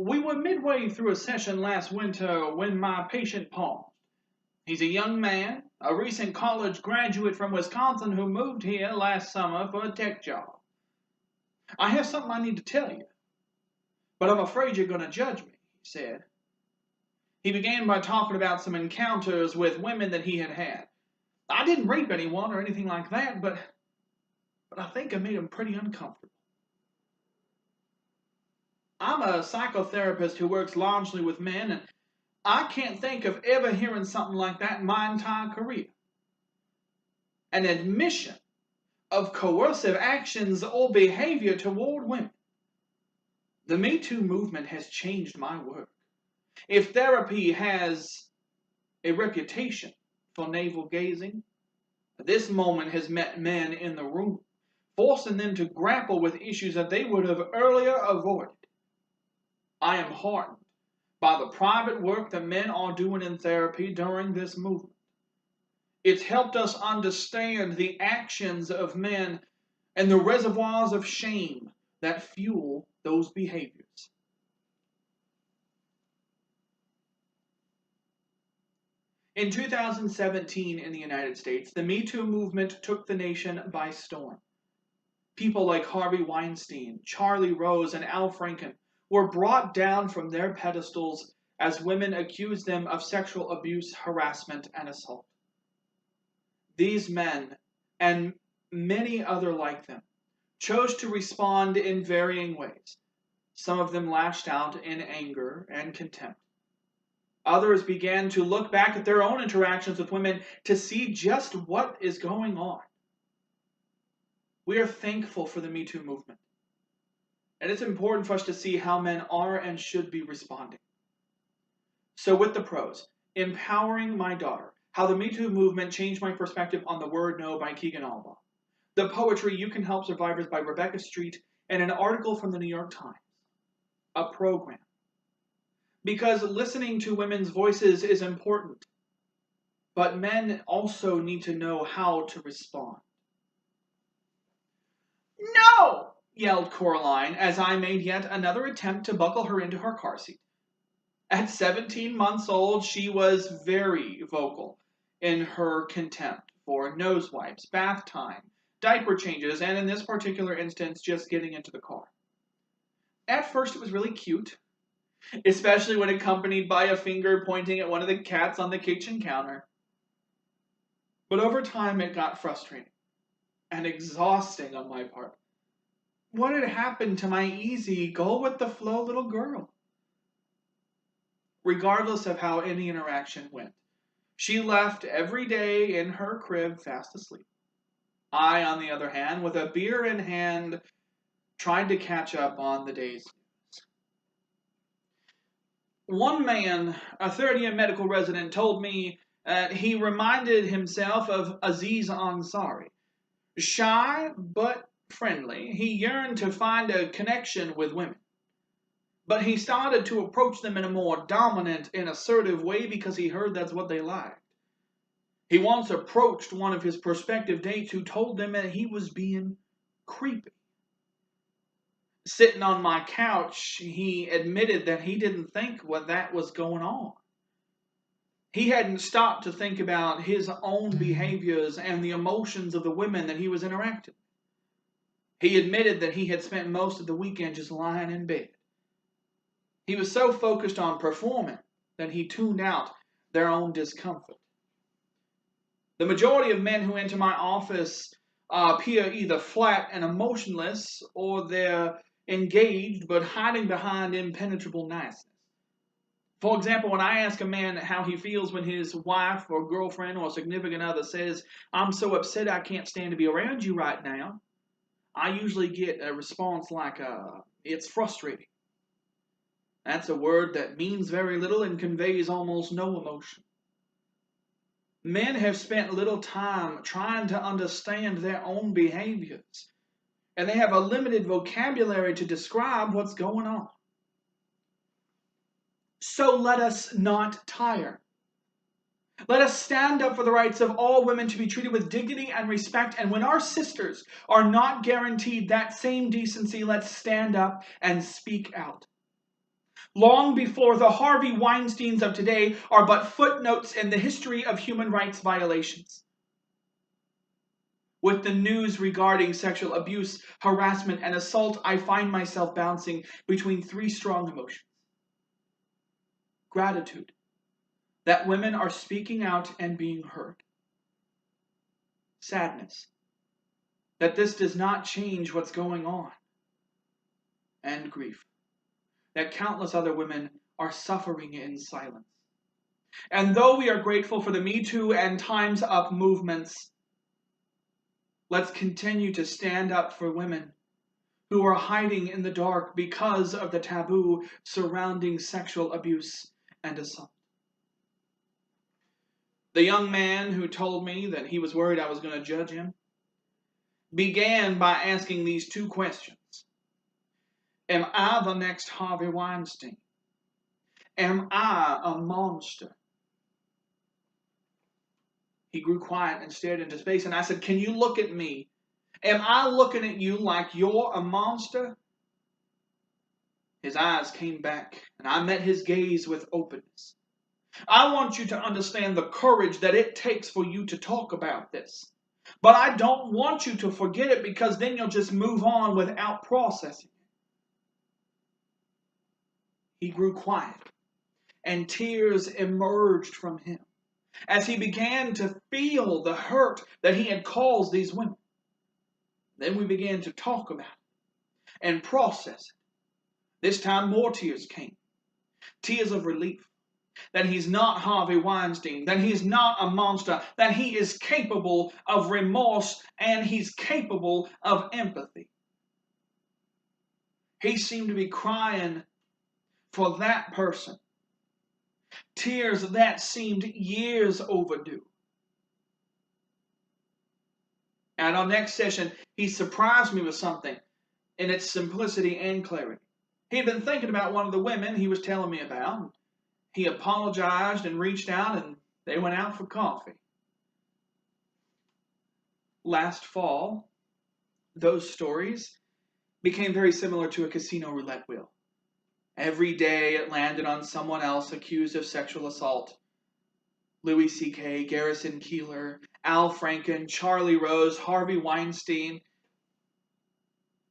We were midway through a session last winter when my patient paused. He's a young man, a recent college graduate from Wisconsin who moved here last summer for a tech job. I have something I need to tell you, but I'm afraid you're going to judge me, he said. He began by talking about some encounters with women that he had had. I didn't rape anyone or anything like that, but I think I made him pretty uncomfortable. I'm a psychotherapist who works largely with men, and I can't think of ever hearing something like that in my entire career. An admission of coercive actions or behavior toward women. The Me Too movement has changed my work. If therapy has a reputation for navel gazing, this moment has met men in the room, forcing them to grapple with issues that they would have earlier avoided. I am heartened by the private work that men are doing in therapy during this movement. It's helped us understand the actions of men and the reservoirs of shame that fuel those behaviors. In 2017 in the United States, the Me Too movement took the nation by storm. People like Harvey Weinstein, Charlie Rose, and Al Franken were brought down from their pedestals as women accused them of sexual abuse, harassment, and assault. These men, and many other like them, chose to respond in varying ways. Some of them lashed out in anger and contempt. Others began to look back at their own interactions with women to see just what is going on. We are thankful for the Me Too movement. And it's important for us to see how men are and should be responding. So with the pros, Empowering My Daughter, How the Me Too Movement Changed My Perspective on the Word No by Keegan Alba. The poetry You Can Help Survivors by Rebecca Street, and an article from the New York Times. A program. Because listening to women's voices is important, but men also need to know how to respond. No! Yelled Coraline as I made yet another attempt to buckle her into her car seat. At 17 months old, she was very vocal in her contempt for nose wipes, bath time, diaper changes, and in this particular instance, just getting into the car. At first, it was really cute, especially when accompanied by a finger pointing at one of the cats on the kitchen counter. But over time, it got frustrating and exhausting on my part. What had happened to my easy, go-with-the-flow little girl? Regardless of how any interaction went, she left every day in her crib fast asleep. I, on the other hand, with a beer in hand, tried to catch up on the day's news. One man, a third-year medical resident, told me that he reminded himself of Aziz Ansari. Shy, but friendly, he yearned to find a connection with women. But he started to approach them in a more dominant and assertive way because he heard that's what they liked. He once approached one of his prospective dates who told them that he was being creepy. Sitting on my couch, he admitted that he didn't think that was going on. He hadn't stopped to think about his own behaviors and the emotions of the women that he was interacting with. He admitted that he had spent most of the weekend just lying in bed. He was so focused on performing that he tuned out their own discomfort. The majority of men who enter my office appear either flat and emotionless, or they're engaged but hiding behind impenetrable niceness. For example, when I ask a man how he feels when his wife or girlfriend or significant other says, "I'm so upset I can't stand to be around you right now," I usually get a response like, "It's frustrating." That's a word that means very little and conveys almost no emotion. Men have spent little time trying to understand their own behaviors, and they have a limited vocabulary to describe what's going on. So let us not tire. Let us stand up for the rights of all women to be treated with dignity and respect, and when our sisters are not guaranteed that same decency, let's stand up and speak out. long before the Harvey Weinsteins of today are but footnotes in the history of human rights violations. With the news regarding sexual abuse, harassment, and assault, I find myself bouncing between three strong emotions. Gratitude, that women are speaking out and being heard. Sadness, that this does not change what's going on. And grief, that countless other women are suffering in silence. And though we are grateful for the Me Too and Time's Up movements, let's continue to stand up for women who are hiding in the dark because of the taboo surrounding sexual abuse and assault. The young man who told me that he was worried I was going to judge him began by asking these two questions. Am I the next Harvey Weinstein? Am I a monster? He grew quiet and stared into space, and I said, can you look at me? Am I looking at you like you're a monster? His eyes came back, and I met his gaze with openness. I want you to understand the courage that it takes for you to talk about this. But I don't want you to forget it, because then you'll just move on without processing it. He grew quiet, and tears emerged from him as he began to feel the hurt that he had caused these women. Then we began to talk about it and process it. This time more tears came. Tears of relief. That he's not Harvey Weinstein. That he's not a monster. That he is capable of remorse and he's capable of empathy. He seemed to be crying for that person. Tears that seemed years overdue. At our next session, he surprised me with something in its simplicity and clarity. He had been thinking about one of the women he was telling me about. He apologized and reached out, and they went out for coffee. Last fall, those stories became very similar to a casino roulette wheel. Every day it landed on someone else accused of sexual assault. Louis C.K., Garrison Keillor, Al Franken, Charlie Rose, Harvey Weinstein.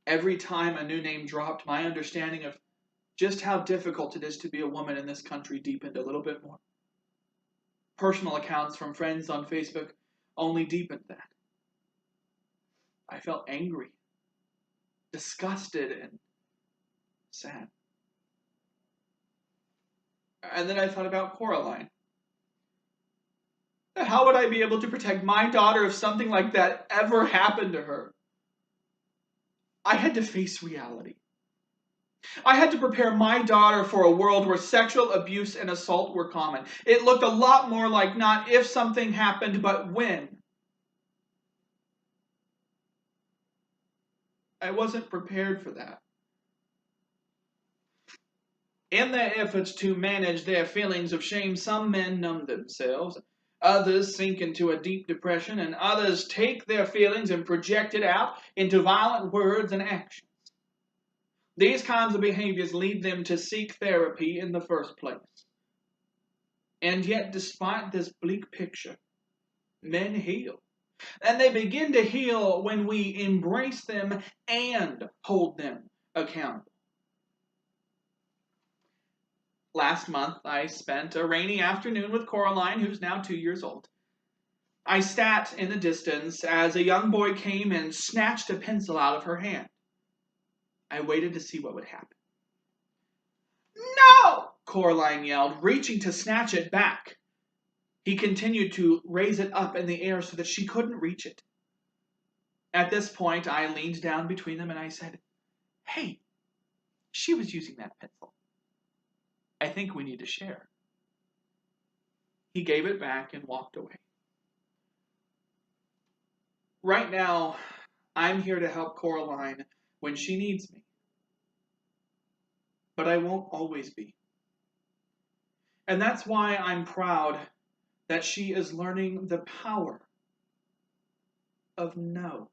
Every time a new name dropped, my understanding of just how difficult it is to be a woman in this country deepened a little bit more. Personal accounts from friends on Facebook only deepened that. I felt angry, disgusted, and sad. And then I thought about Coraline. How would I be able to protect my daughter if something like that ever happened to her? I had to face reality. I had to prepare my daughter for a world where sexual abuse and assault were common. It looked a lot more like not if something happened, but when. I wasn't prepared for that. In their efforts to manage their feelings of shame, some men numb themselves, others sink into a deep depression, and others take their feelings and project it out into violent words and actions. These kinds of behaviors lead them to seek therapy in the first place. And yet, despite this bleak picture, men heal. And they begin to heal when we embrace them and hold them accountable. Last month, I spent a rainy afternoon with Coraline, who's now 2 years old. I sat in the distance as a young boy came and snatched a pencil out of her hand. I waited to see what would happen. "No!" Coraline yelled, reaching to snatch it back. He continued to raise it up in the air so that she couldn't reach it. At this point, I leaned down between them and I said, "Hey, she was using that pencil. I think we need to share." He gave it back and walked away. Right now, I'm here to help Coraline when she needs me. But I won't always be. And that's why I'm proud that she is learning the power of no.